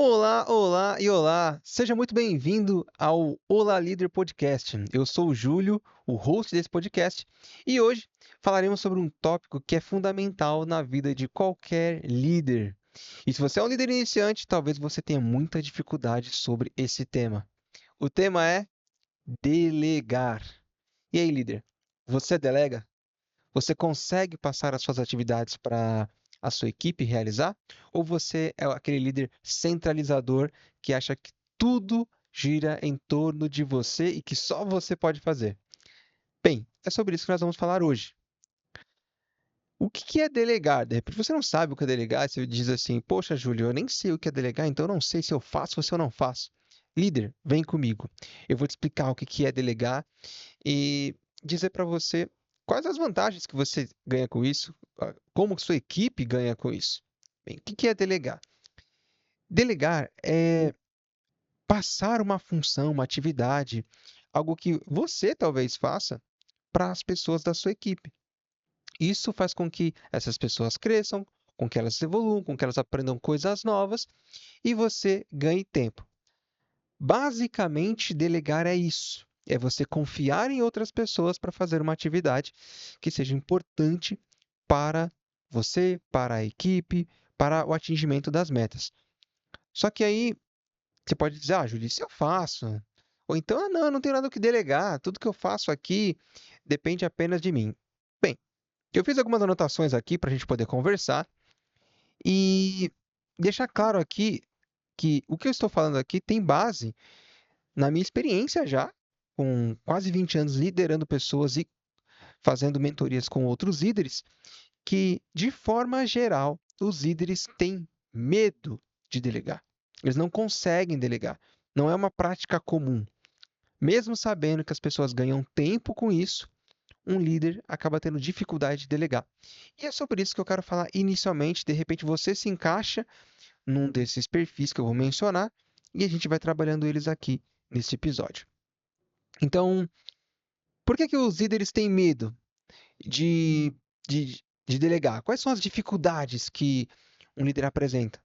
Olá, olá e olá! Seja muito bem-vindo ao Olá Líder Podcast. Eu sou o Júlio, o host desse podcast, e hoje falaremos sobre um tópico que é fundamental na vida de qualquer líder. E se você é um líder iniciante, talvez você tenha muita dificuldade sobre esse tema. O tema é delegar. E aí, líder, você delega? Você consegue passar as suas atividades para a sua equipe realizar? Ou você é aquele líder centralizador que acha que tudo gira em torno de você e que só você pode fazer? Bem, é sobre isso que nós vamos falar hoje. O que é delegar? De repente você não sabe o que é delegar, você diz assim: Poxa, Júlio, eu nem sei o que é delegar, então eu não sei se eu faço ou se eu não faço. Líder, vem comigo. Eu vou te explicar o que é delegar e dizer para você quais as vantagens que você ganha com isso, como que sua equipe ganha com isso. Bem, o que é delegar? Delegar é passar uma função, uma atividade, algo que você talvez faça para as pessoas da sua equipe. Isso faz com que essas pessoas cresçam, com que elas evoluam, com que elas aprendam coisas novas e você ganhe tempo. Basicamente, delegar é isso. É você confiar em outras pessoas para fazer uma atividade que seja importante para você, para a equipe, para o atingimento das metas. Só que aí você pode dizer, Júlio, isso eu faço. Ou então, não, eu não tenho nada o que delegar. Tudo que eu faço aqui depende apenas de mim. Bem, eu fiz algumas anotações aqui para a gente poder conversar e deixar claro aqui que o que eu estou falando aqui tem base na minha experiência já, com quase 20 anos liderando pessoas e fazendo mentorias com outros líderes, que, de forma geral, os líderes têm medo de delegar. Eles não conseguem delegar. Não é uma prática comum. Mesmo sabendo que as pessoas ganham tempo com isso, um líder acaba tendo dificuldade de delegar. E é sobre isso que eu quero falar inicialmente. De repente, você se encaixa num desses perfis que eu vou mencionar e a gente vai trabalhando eles aqui nesse episódio. Então, por que os líderes têm medo de, de delegar? Quais são as dificuldades que um líder apresenta?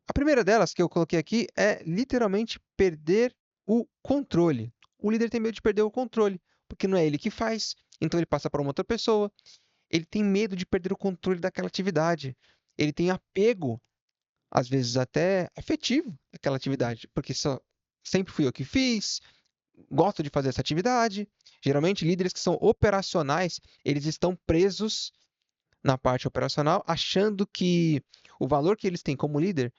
A primeira delas que eu coloquei aqui é literalmente perder o controle. O líder tem medo de perder o controle, porque não é ele que faz, então ele passa para uma outra pessoa. Ele tem medo de perder o controle daquela atividade. Ele tem apego, às vezes até afetivo, àquela atividade, porque sempre fui eu que fiz, gosto de fazer essa atividade. Geralmente, líderes que são operacionais, eles estão presos na parte operacional, achando que o valor que eles têm como líder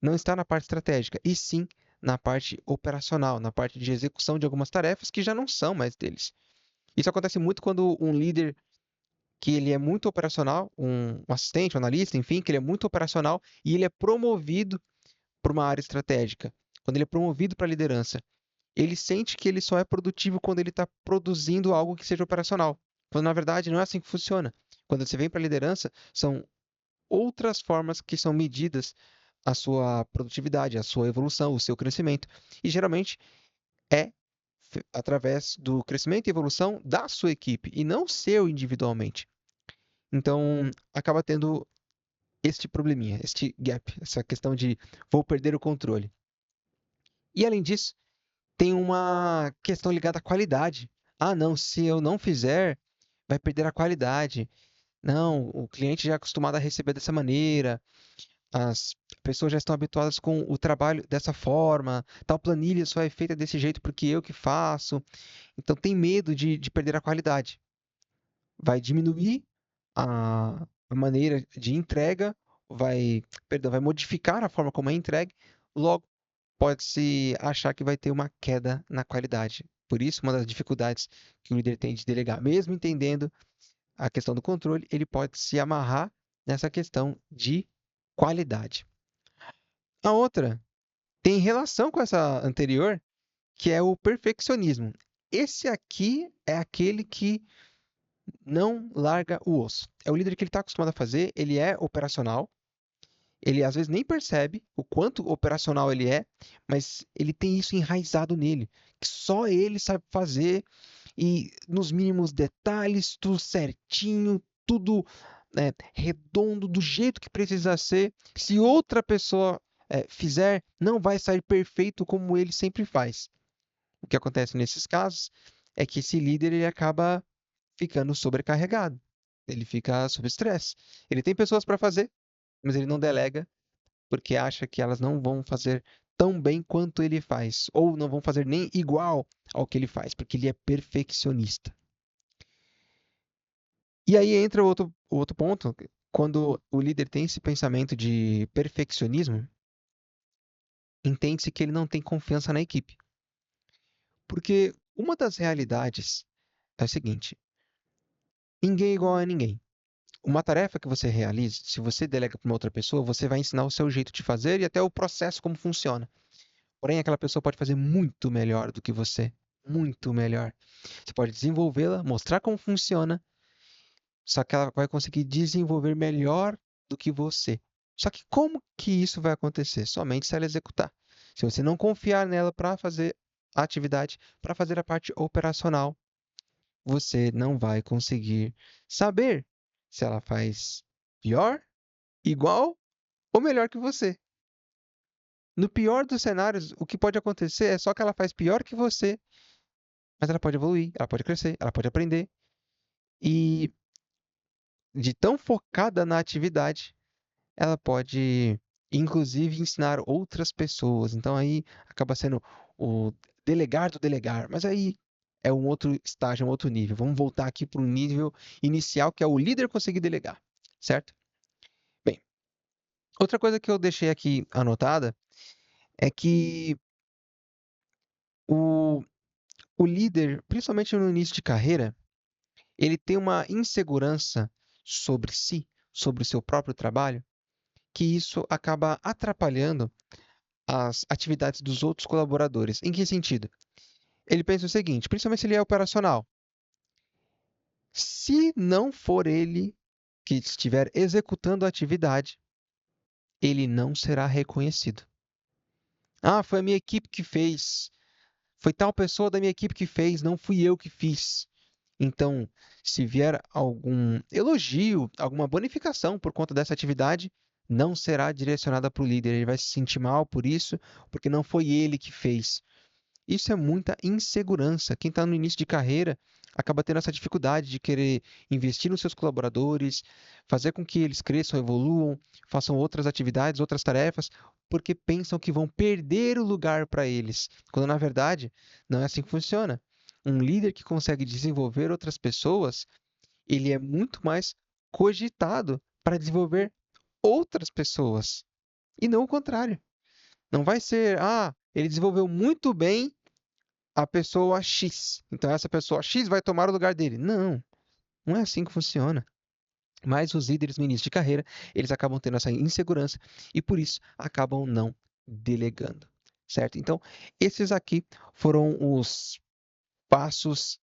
não está na parte estratégica, e sim na parte operacional, na parte de execução de algumas tarefas que já não são mais deles. Isso acontece muito quando um líder que ele é muito operacional, um assistente, um analista, enfim, que ele é muito operacional e ele é promovido para uma área estratégica. Quando ele é promovido para a liderança, ele sente que ele só é produtivo quando ele está produzindo algo que seja operacional. Quando na verdade não é assim que funciona. Quando você vem para a liderança, são outras formas que são medidas a sua produtividade, a sua evolução, o seu crescimento. E geralmente é através do crescimento e evolução da sua equipe e não seu individualmente. Então, acaba tendo este probleminha, este gap, essa questão de vou perder o controle. E além disso, tem uma questão ligada à qualidade. Não, se eu não fizer, vai perder a qualidade. Não, o cliente já é acostumado a receber dessa maneira, as pessoas já estão habituadas com o trabalho dessa forma, tal planilha só é feita desse jeito porque eu que faço. Então tem medo de perder a qualidade. Vai diminuir a maneira de entrega, vai modificar a forma como é entregue, logo pode-se achar que vai ter uma queda na qualidade. Por isso, uma das dificuldades que o líder tem de delegar, mesmo entendendo a questão do controle, ele pode se amarrar nessa questão de qualidade. A outra tem relação com essa anterior, que é o perfeccionismo. Esse aqui é aquele que não larga o osso. É o líder que ele está acostumado a fazer, ele é operacional, ele às vezes nem percebe o quanto operacional ele é, mas ele tem isso enraizado nele, que só ele sabe fazer e nos mínimos detalhes, tudo certinho, tudo redondo, do jeito que precisa ser. Se outra pessoa fizer, não vai sair perfeito como ele sempre faz. O que acontece nesses casos é que esse líder ele acaba ficando sobrecarregado. Ele fica sob estresse. Ele tem pessoas para fazer, mas ele não delega porque acha que elas não vão fazer tão bem quanto ele faz, ou não vão fazer nem igual ao que ele faz, porque ele é perfeccionista. E aí entra o outro ponto, quando o líder tem esse pensamento de perfeccionismo, entende-se que ele não tem confiança na equipe. Porque uma das realidades é o seguinte: ninguém é igual a ninguém. Uma tarefa que você realize, se você delega para uma outra pessoa, você vai ensinar o seu jeito de fazer e até o processo como funciona. Porém, aquela pessoa pode fazer muito melhor do que você. Muito melhor. Você pode desenvolvê-la, mostrar como funciona, só que ela vai conseguir desenvolver melhor do que você. Só que como que isso vai acontecer? Somente se ela executar. Se você não confiar nela para fazer a atividade, para fazer a parte operacional, você não vai conseguir saber se ela faz pior, igual ou melhor que você. No pior dos cenários, o que pode acontecer é só que ela faz pior que você, mas ela pode evoluir, ela pode crescer, ela pode aprender. E de tão focada na atividade, ela pode, inclusive, ensinar outras pessoas. Então aí acaba sendo o delegar do delegar. Mas aí é um outro estágio, um outro nível. Vamos voltar aqui para o nível inicial, que é o líder conseguir delegar, certo? Bem, outra coisa que eu deixei aqui anotada é que o, o líder, principalmente no início de carreira, ele tem uma insegurança sobre si, sobre o seu próprio trabalho, que isso acaba atrapalhando as atividades dos outros colaboradores. Em que sentido? Ele pensa o seguinte, principalmente se ele é operacional: se não for ele que estiver executando a atividade, ele não será reconhecido. Ah, foi a minha equipe que fez. Foi tal pessoa da minha equipe que fez, não fui eu que fiz. Então, se vier algum elogio, alguma bonificação por conta dessa atividade, não será direcionada para o líder. Ele vai se sentir mal por isso, porque não foi ele que fez. Isso é muita insegurança. Quem está no início de carreira acaba tendo essa dificuldade de querer investir nos seus colaboradores, fazer com que eles cresçam, evoluam, façam outras atividades, outras tarefas, porque pensam que vão perder o lugar para eles, quando na verdade não é assim que funciona. Um líder que consegue desenvolver outras pessoas, ele é muito mais cogitado para desenvolver outras pessoas, e não o contrário. Não vai ser, ele desenvolveu muito bem a pessoa X. Então essa pessoa X vai tomar o lugar dele. Não, não é assim que funciona. Mas os líderes no início de carreira, eles acabam tendo essa insegurança e por isso acabam não delegando, certo? Então, esses aqui foram os passos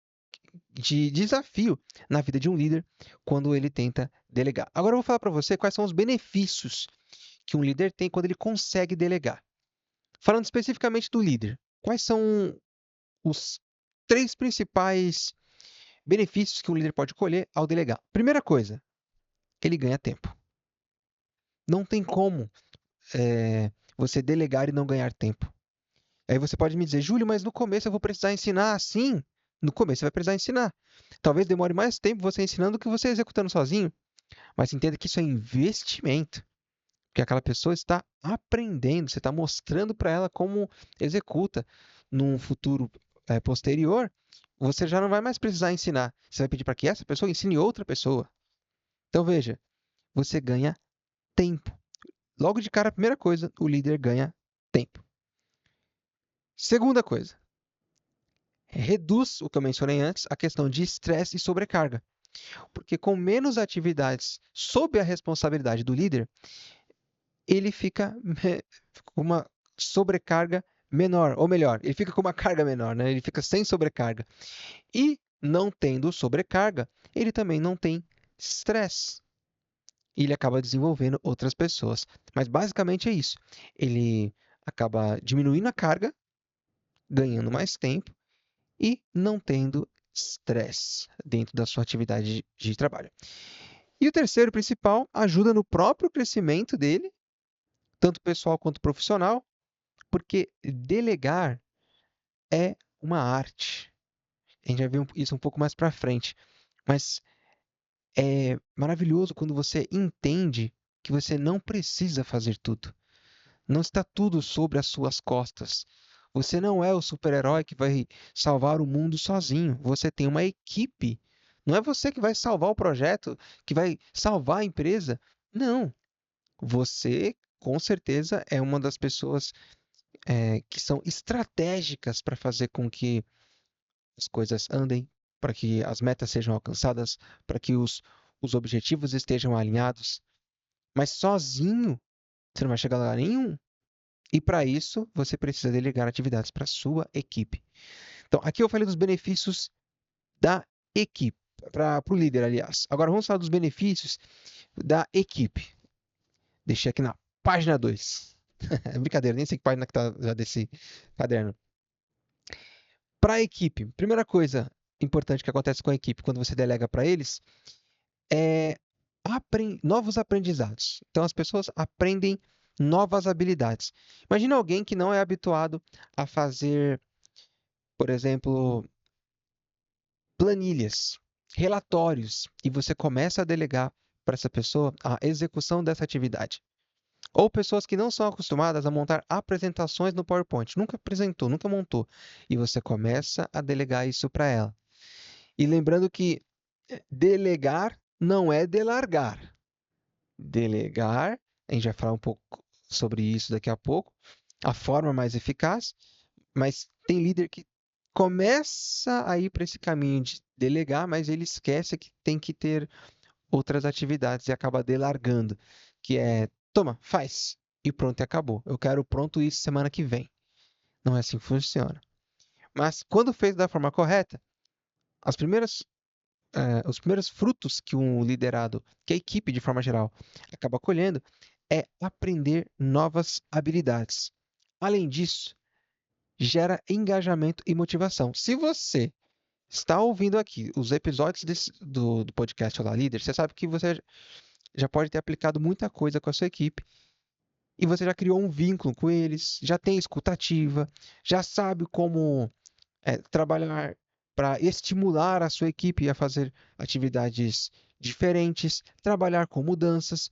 de desafio na vida de um líder quando ele tenta delegar. Agora eu vou falar para você quais são os benefícios que um líder tem quando ele consegue delegar. Falando especificamente do líder, quais são os três principais benefícios que um líder pode colher ao delegar? Primeira coisa, ele ganha tempo. Não tem como você delegar e não ganhar tempo. Aí você pode me dizer, Júlio, mas no começo eu vou precisar ensinar. Sim, no começo você vai precisar ensinar. Talvez demore mais tempo você ensinando do que você executando sozinho. Mas entenda que isso é investimento. Porque aquela pessoa está aprendendo, você está mostrando para ela como executa. Num futuro posterior, você já não vai mais precisar ensinar. Você vai pedir para que essa pessoa ensine outra pessoa. Então veja, você ganha tempo. Logo de cara, a primeira coisa, o líder ganha tempo. Segunda coisa, reduz o que eu mencionei antes, a questão de estresse e sobrecarga. Porque com menos atividades sob a responsabilidade do líder, ele fica com uma sobrecarga menor, ou melhor, ele fica com uma carga menor, né? Ele fica sem sobrecarga. E não tendo sobrecarga, ele também não tem estresse. E ele acaba desenvolvendo outras pessoas. Mas basicamente é isso. Ele acaba diminuindo a carga, ganhando mais tempo e não tendo estresse dentro da sua atividade de trabalho. E o terceiro principal, ajuda no próprio crescimento dele tanto pessoal quanto profissional, porque delegar é uma arte. A gente vai ver isso um pouco mais para frente, mas é maravilhoso quando você entende que você não precisa fazer tudo. Não está tudo sobre as suas costas. Você não é o super-herói que vai salvar o mundo sozinho. Você tem uma equipe. Não é você que vai salvar o projeto, que vai salvar a empresa. Não. Você, com certeza, é uma das pessoas que são estratégicas para fazer com que as coisas andem, para que as metas sejam alcançadas, para que os objetivos estejam alinhados. Mas sozinho, você não vai chegar a lugar nenhum. E para isso, você precisa delegar atividades para a sua equipe. Então, aqui eu falei dos benefícios da equipe, para o líder, aliás. Agora vamos falar dos benefícios da equipe. Deixei aqui na página 2. É brincadeira, nem sei que página que está já desse caderno. Para a equipe, primeira coisa importante que acontece com a equipe quando você delega para eles é novos aprendizados. Então, as pessoas aprendem novas habilidades. Imagina alguém que não é habituado a fazer, por exemplo, planilhas, relatórios, e você começa a delegar para essa pessoa a execução dessa atividade. Ou pessoas que não são acostumadas a montar apresentações no PowerPoint, nunca apresentou, nunca montou, e você começa a delegar isso para ela. E lembrando que delegar não é delargar. Delegar, a gente vai falar um pouco sobre isso daqui a pouco, a forma mais eficaz, mas tem líder que começa a ir para esse caminho de delegar, mas ele esquece que tem que ter outras atividades e acaba delargando, que é, toma, faz, e pronto, e acabou. Eu quero pronto isso semana que vem. Não é assim que funciona. Mas quando feito da forma correta, as primeiras, os primeiros frutos que um liderado, que a equipe de forma geral, acaba colhendo, é aprender novas habilidades. Além disso, gera engajamento e motivação. Se você está ouvindo aqui os episódios do podcast Olá Líder, você sabe que você já pode ter aplicado muita coisa com a sua equipe e você já criou um vínculo com eles, já tem escutativa, já sabe como trabalhar para estimular a sua equipe a fazer atividades diferentes, trabalhar com mudanças.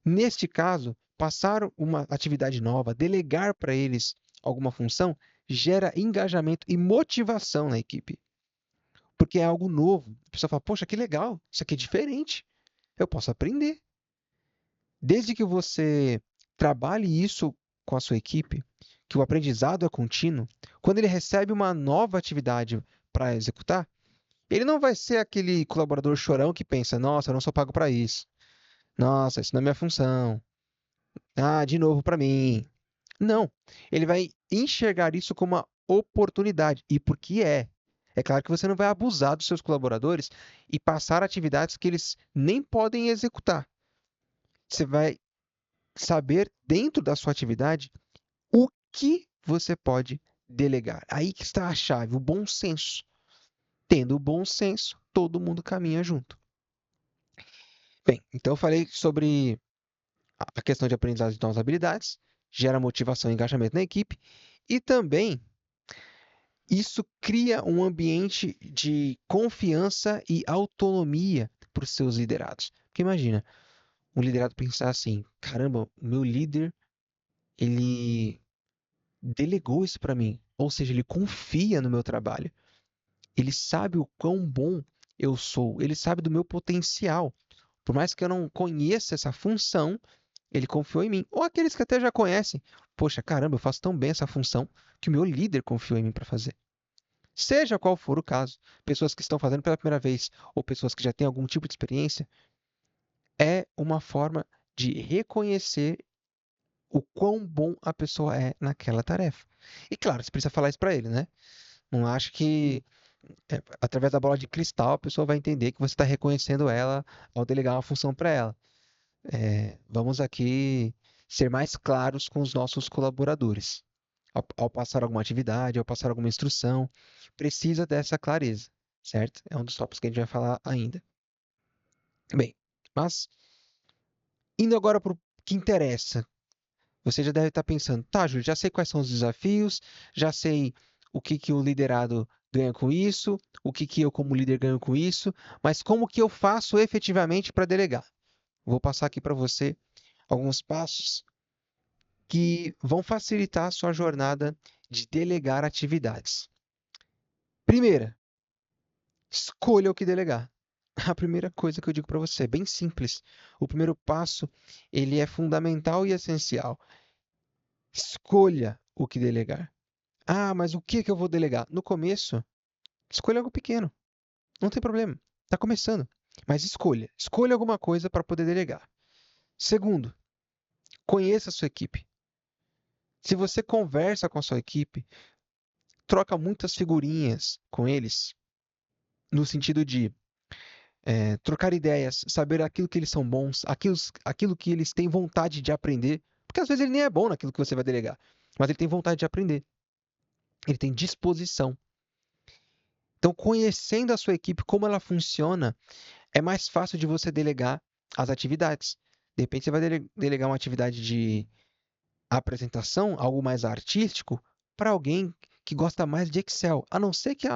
Neste caso, passar uma atividade nova, delegar para eles alguma função, gera engajamento e motivação na equipe, porque é algo novo. A pessoa fala: poxa, que legal, isso aqui é diferente, eu posso aprender. Desde que você trabalhe isso com a sua equipe, que o aprendizado é contínuo, quando ele recebe uma nova atividade para executar, ele não vai ser aquele colaborador chorão que pensa: nossa, eu não sou pago para isso. Nossa, isso não é minha função. Ah, de novo para mim. Não. Ele vai enxergar isso como uma oportunidade. E por que é? É claro que você não vai abusar dos seus colaboradores e passar atividades que eles nem podem executar. Você vai saber, dentro da sua atividade, o que você pode delegar. Aí que está a chave, o bom senso. Tendo o bom senso, todo mundo caminha junto. Bem, então eu falei sobre a questão de aprendizado de novas habilidades, gera motivação e engajamento na equipe, e também isso cria um ambiente de confiança e autonomia para os seus liderados. Porque imagina, um liderado pensar assim: caramba, o meu líder, ele delegou isso para mim, ou seja, ele confia no meu trabalho. Ele sabe o quão bom eu sou, ele sabe do meu potencial. Por mais que eu não conheça essa função, ele confiou em mim. Ou aqueles que até já conhecem. Poxa, caramba, eu faço tão bem essa função que o meu líder confiou em mim para fazer. Seja qual for o caso, pessoas que estão fazendo pela primeira vez ou pessoas que já têm algum tipo de experiência, é uma forma de reconhecer o quão bom a pessoa é naquela tarefa. E claro, você precisa falar isso para ele, né? Não acho que através da bola de cristal a pessoa vai entender que você está reconhecendo ela ao delegar uma função para ela. Vamos aqui ser mais claros com os nossos colaboradores. Ao passar alguma atividade, ao passar alguma instrução, precisa dessa clareza, certo? É um dos tópicos que a gente vai falar ainda. Bem, mas indo agora para o que interessa. Você já deve estar pensando, tá, Júlio, já sei quais são os desafios, já sei o que que o liderado ganha com isso, o que que eu como líder ganho com isso, mas como que eu faço efetivamente para delegar? Vou passar aqui para você alguns passos que vão facilitar a sua jornada de delegar atividades. Primeira, escolha o que delegar. A primeira coisa que eu digo para você é bem simples. O primeiro passo, ele é fundamental e essencial. Escolha o que delegar. Ah, mas o que que eu vou delegar? No começo, escolha algo pequeno. Não tem problema. Está começando. Mas escolha. Escolha alguma coisa para poder delegar. Segundo, conheça a sua equipe. Se você conversa com a sua equipe, troca muitas figurinhas com eles, no sentido de trocar ideias, saber aquilo que eles são bons, aquilo que eles têm vontade de aprender. Porque às vezes ele nem é bom naquilo que você vai delegar, mas ele tem vontade de aprender. Ele tem disposição. Então, conhecendo a sua equipe, como ela funciona, é mais fácil de você delegar as atividades. De repente, você vai delegar uma atividade de apresentação, algo mais artístico, para alguém que gosta mais de Excel. A não ser que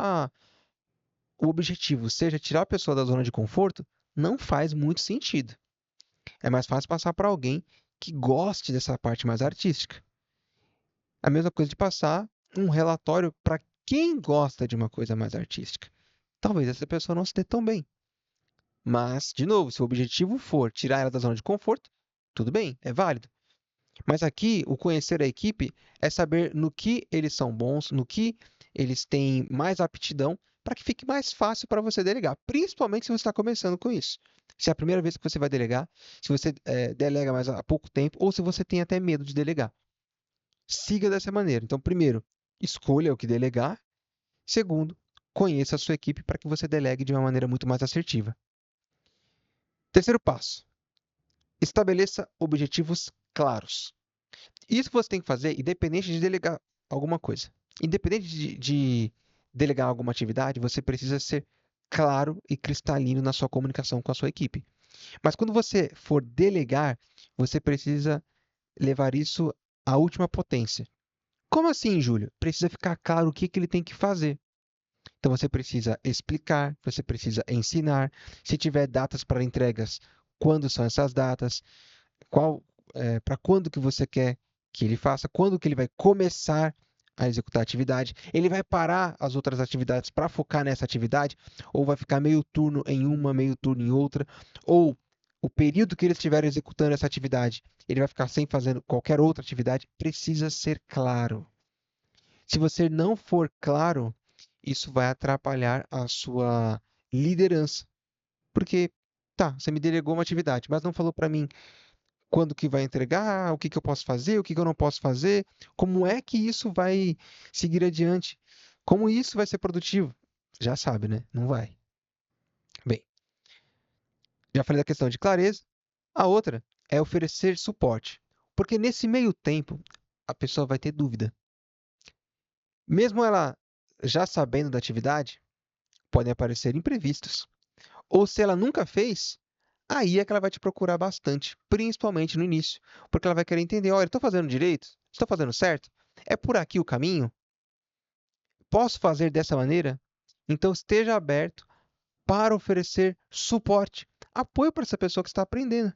o objetivo seja tirar a pessoa da zona de conforto, não faz muito sentido. É mais fácil passar para alguém que goste dessa parte mais artística. A mesma coisa de passar um relatório para quem gosta de uma coisa mais artística. Talvez essa pessoa não se dê tão bem. Mas, de novo, se o objetivo for tirar ela da zona de conforto, tudo bem, é válido. Mas aqui, o conhecer a equipe é saber no que eles são bons, no que eles têm mais aptidão, para que fique mais fácil para você delegar, principalmente se você está começando com isso. Se é a primeira vez que você vai delegar, se você delega mais há pouco tempo, ou se você tem até medo de delegar. Siga dessa maneira. Então, primeiro, escolha o que delegar. Segundo, conheça a sua equipe para que você delegue de uma maneira muito mais assertiva. Terceiro passo, estabeleça objetivos claros. Isso você tem que fazer independente de delegar alguma coisa. Independente de delegar alguma atividade, você precisa ser claro e cristalino na sua comunicação com a sua equipe. Mas quando você for delegar, você precisa levar isso à última potência. Como assim, Júlio? Precisa ficar claro o que que ele tem que fazer. Então você precisa explicar, você precisa ensinar. Se tiver datas para entregas, quando são essas datas? Qual, para quando que você quer que ele faça? Quando que ele vai começar a executar a atividade? Ele vai parar as outras atividades para focar nessa atividade? Ou vai ficar meio turno em uma, meio turno em outra? Ou o período que ele estiver executando essa atividade, ele vai ficar sem fazendo qualquer outra atividade? Precisa ser claro. Se você não for claro, isso vai atrapalhar a sua liderança. Porque, tá, você me delegou uma atividade, mas não falou para mim quando que vai entregar, o que que eu posso fazer, o que que eu não posso fazer, como é que isso vai seguir adiante, como isso vai ser produtivo. Já sabe, né? Não vai. Bem, já falei da questão de clareza. A outra é oferecer suporte. Porque nesse meio tempo, a pessoa vai ter dúvida. Mesmo ela já sabendo da atividade, podem aparecer imprevistos. Ou se ela nunca fez, aí é que ela vai te procurar bastante, principalmente no início, porque ela vai querer entender, olha, estou fazendo direito? Estou fazendo certo? É por aqui o caminho? Posso fazer dessa maneira? Então esteja aberto para oferecer suporte, apoio para essa pessoa que está aprendendo.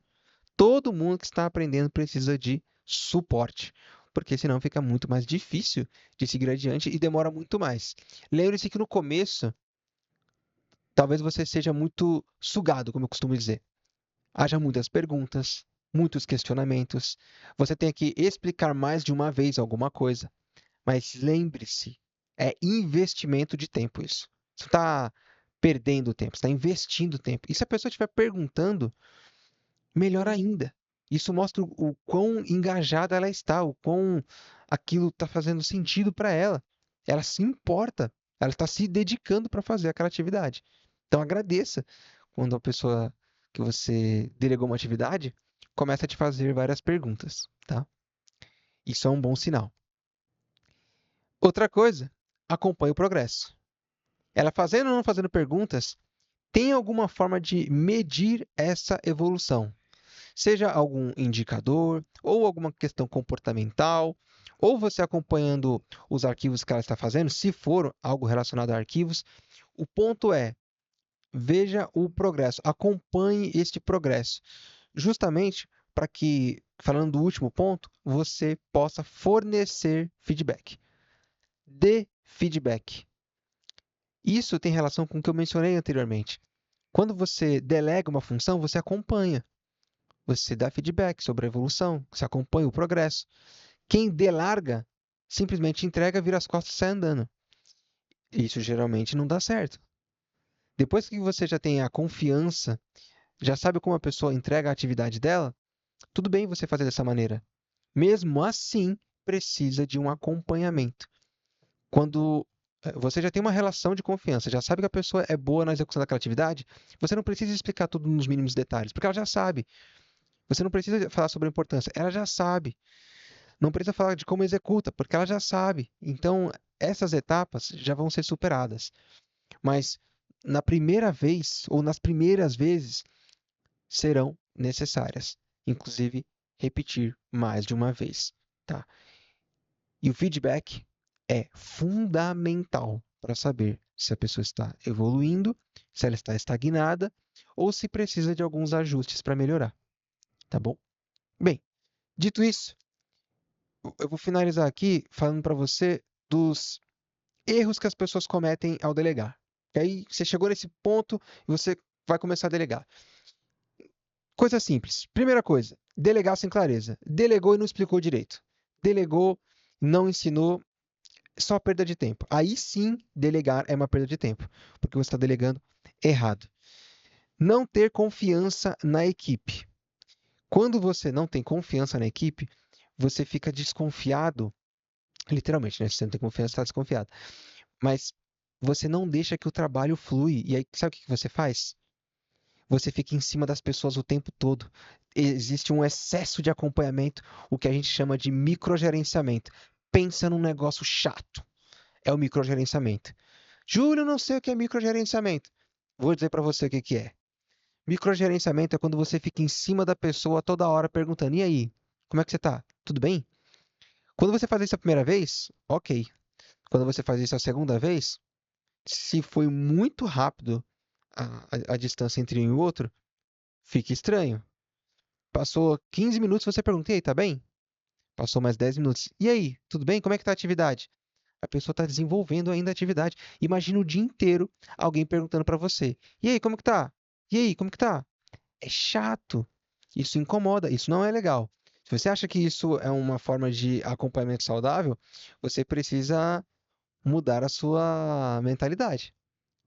Todo mundo que está aprendendo precisa de suporte, porque senão fica muito mais difícil de seguir adiante e demora muito mais. Lembre-se que no começo, talvez você seja muito sugado, como eu costumo dizer. Haja muitas perguntas, muitos questionamentos. Você tem que explicar mais de uma vez alguma coisa. Mas lembre-se, é investimento de tempo isso. Você está perdendo tempo, você está investindo tempo. E se a pessoa estiver perguntando, melhor ainda. Isso mostra o quão engajada ela está, o quão aquilo está fazendo sentido para ela. Ela se importa, ela está se dedicando para fazer aquela atividade. Então agradeça quando a pessoa que você delegou uma atividade começa a te fazer várias perguntas, tá? Isso é um bom sinal. Outra coisa, acompanhe o progresso. Ela fazendo ou não fazendo perguntas, tem alguma forma de medir essa evolução. seja algum indicador, ou alguma questão comportamental, ou você acompanhando os arquivos que ela está fazendo, se for algo relacionado a arquivos. O ponto é, veja o progresso, acompanhe este progresso, justamente para que, falando do último ponto, você possa fornecer feedback. Dê feedback. Isso tem relação com o que eu mencionei anteriormente. Quando você delega uma função, você acompanha. Você dá feedback sobre a evolução, você acompanha o progresso. Quem delarga, simplesmente entrega, vira as costas e sai andando. Isso geralmente não dá certo. Depois que você já tem a confiança, já sabe como a pessoa entrega a atividade dela, tudo bem você fazer dessa maneira. Mesmo assim, precisa de um acompanhamento. Quando você já tem uma relação de confiança, já sabe que a pessoa é boa na execução daquela atividade, você não precisa explicar tudo nos mínimos detalhes, porque ela já sabe. Você não precisa falar sobre a importância, ela já sabe. Não precisa falar de como executa, porque ela já sabe. Então, essas etapas já vão ser superadas. Mas na primeira vez, ou nas primeiras vezes, serão necessárias. Inclusive, repetir mais de uma vez. Tá? E o feedback é fundamental para saber se a pessoa está evoluindo, se ela está estagnada ou se precisa de alguns ajustes para melhorar. Tá bom? Bem, dito isso, eu vou finalizar aqui falando para você dos erros que as pessoas cometem ao delegar. E aí você chegou nesse ponto e você vai começar a delegar. Coisa simples. Primeira coisa, delegar sem clareza. Delegou e não explicou direito. Delegou, não ensinou, só perda de tempo. Aí sim, delegar é uma perda de tempo, porque você está delegando errado. Não ter confiança na equipe. Quando você não tem confiança na equipe, você fica desconfiado, literalmente, né? Se você não tem confiança, está desconfiado. Mas você não deixa que o trabalho flui. E aí, sabe o que você faz? Você fica em cima das pessoas o tempo todo. Existe um excesso de acompanhamento, o que a gente chama de microgerenciamento. Pensa num negócio chato. É o microgerenciamento. Júlio, não sei o que é microgerenciamento. Vou dizer para você o que é. Microgerenciamento é quando você fica em cima da pessoa toda hora perguntando: e aí, como é que você tá? Tudo bem? Quando você faz isso a primeira vez, ok. Quando você faz isso a segunda vez, se foi muito rápido a distância entre um e o outro, fica estranho. Passou 15 minutos, você pergunta: e aí, tá bem? Passou mais 10 minutos. E aí, tudo bem? Como é que tá a atividade? A pessoa está desenvolvendo ainda a atividade. Imagina o dia inteiro alguém perguntando para você: e aí, como que tá? E aí, como que tá? É chato. Isso incomoda, isso não é legal. Se você acha que isso é uma forma de acompanhamento saudável, você precisa mudar a sua mentalidade,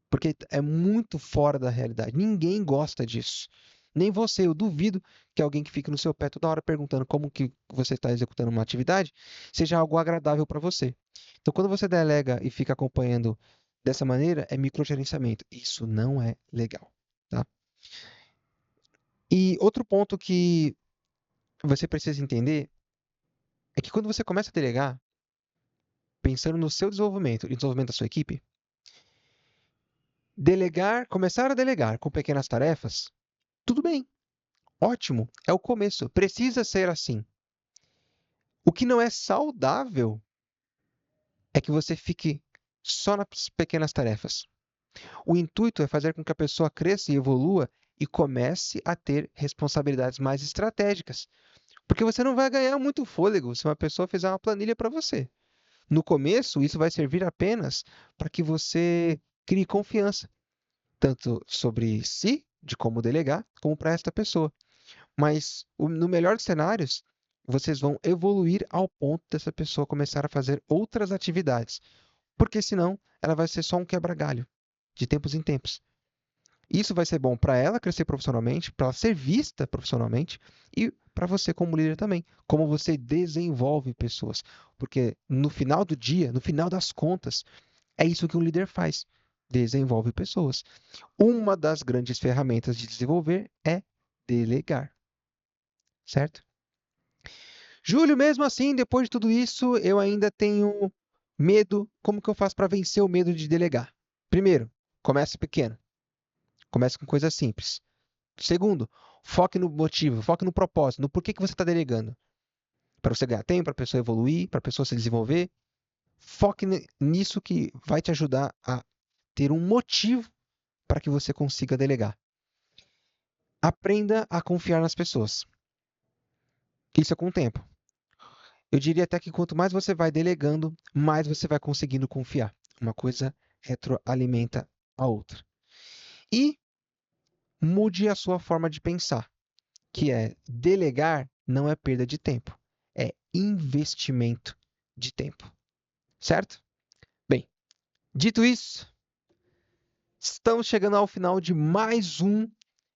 porque é muito fora da realidade. Ninguém gosta disso. Nem você, eu duvido que alguém que fique no seu pé toda hora perguntando como que você está executando uma atividade seja algo agradável para você. Então, quando você delega e fica acompanhando dessa maneira, é microgerenciamento. Isso não é legal, tá? E outro ponto que você precisa entender é que quando você começa a delegar, pensando no seu desenvolvimento e desenvolvimento da sua equipe, começar a delegar com pequenas tarefas, tudo bem, ótimo, é o começo, precisa ser assim. O que não é saudável é que você fique só nas pequenas tarefas. O intuito é fazer com que a pessoa cresça e evolua e comece a ter responsabilidades mais estratégicas. Porque você não vai ganhar muito fôlego se uma pessoa fizer uma planilha para você. No começo, isso vai servir apenas para que você crie confiança, tanto sobre si, de como delegar, como para esta pessoa. Mas, no melhor dos cenários, vocês vão evoluir ao ponto dessa pessoa começar a fazer outras atividades, porque senão ela vai ser só um quebra-galho, de tempos em tempos. Isso vai ser bom para ela crescer profissionalmente, para ela ser vista profissionalmente e para você como líder também, como você desenvolve pessoas. Porque no final do dia, no final das contas, é isso que um líder faz, desenvolve pessoas. Uma das grandes ferramentas de desenvolver é delegar, certo? Júlio, mesmo assim, depois de tudo isso, eu ainda tenho medo. Como que eu faço para vencer o medo de delegar? Primeiro, comece pequeno. Comece com coisas simples. Segundo, Foque no motivo, foque no propósito, no porquê que você está delegando. Para você ganhar tempo, para a pessoa evoluir, para a pessoa se desenvolver. Foque nisso que vai te ajudar a ter um motivo para que você consiga delegar. Aprenda a confiar nas pessoas. Isso é com o tempo. Eu diria até que quanto mais você vai delegando, mais você vai conseguindo confiar. Uma coisa retroalimenta a outra. E mude a sua forma de pensar, que é delegar não é perda de tempo, é investimento de tempo. Certo? Bem, dito isso, estamos chegando ao final de mais um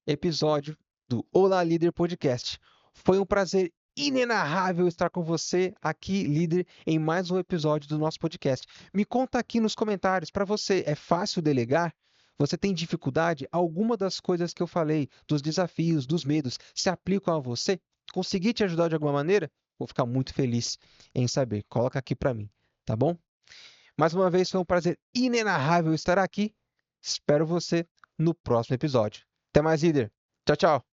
episódio do Olá Líder Podcast. Foi um prazer inenarrável estar com você aqui, líder, em mais um episódio do nosso podcast. Me conta aqui nos comentários, para você é fácil delegar? Você tem dificuldade? Alguma das coisas que eu falei, dos desafios, dos medos, se aplicam a você? Consegui te ajudar de alguma maneira? Vou ficar muito feliz em saber. Coloca aqui para mim, tá bom? Mais uma vez, foi um prazer inenarrável estar aqui. Espero você no próximo episódio. Até mais, líder. Tchau, tchau.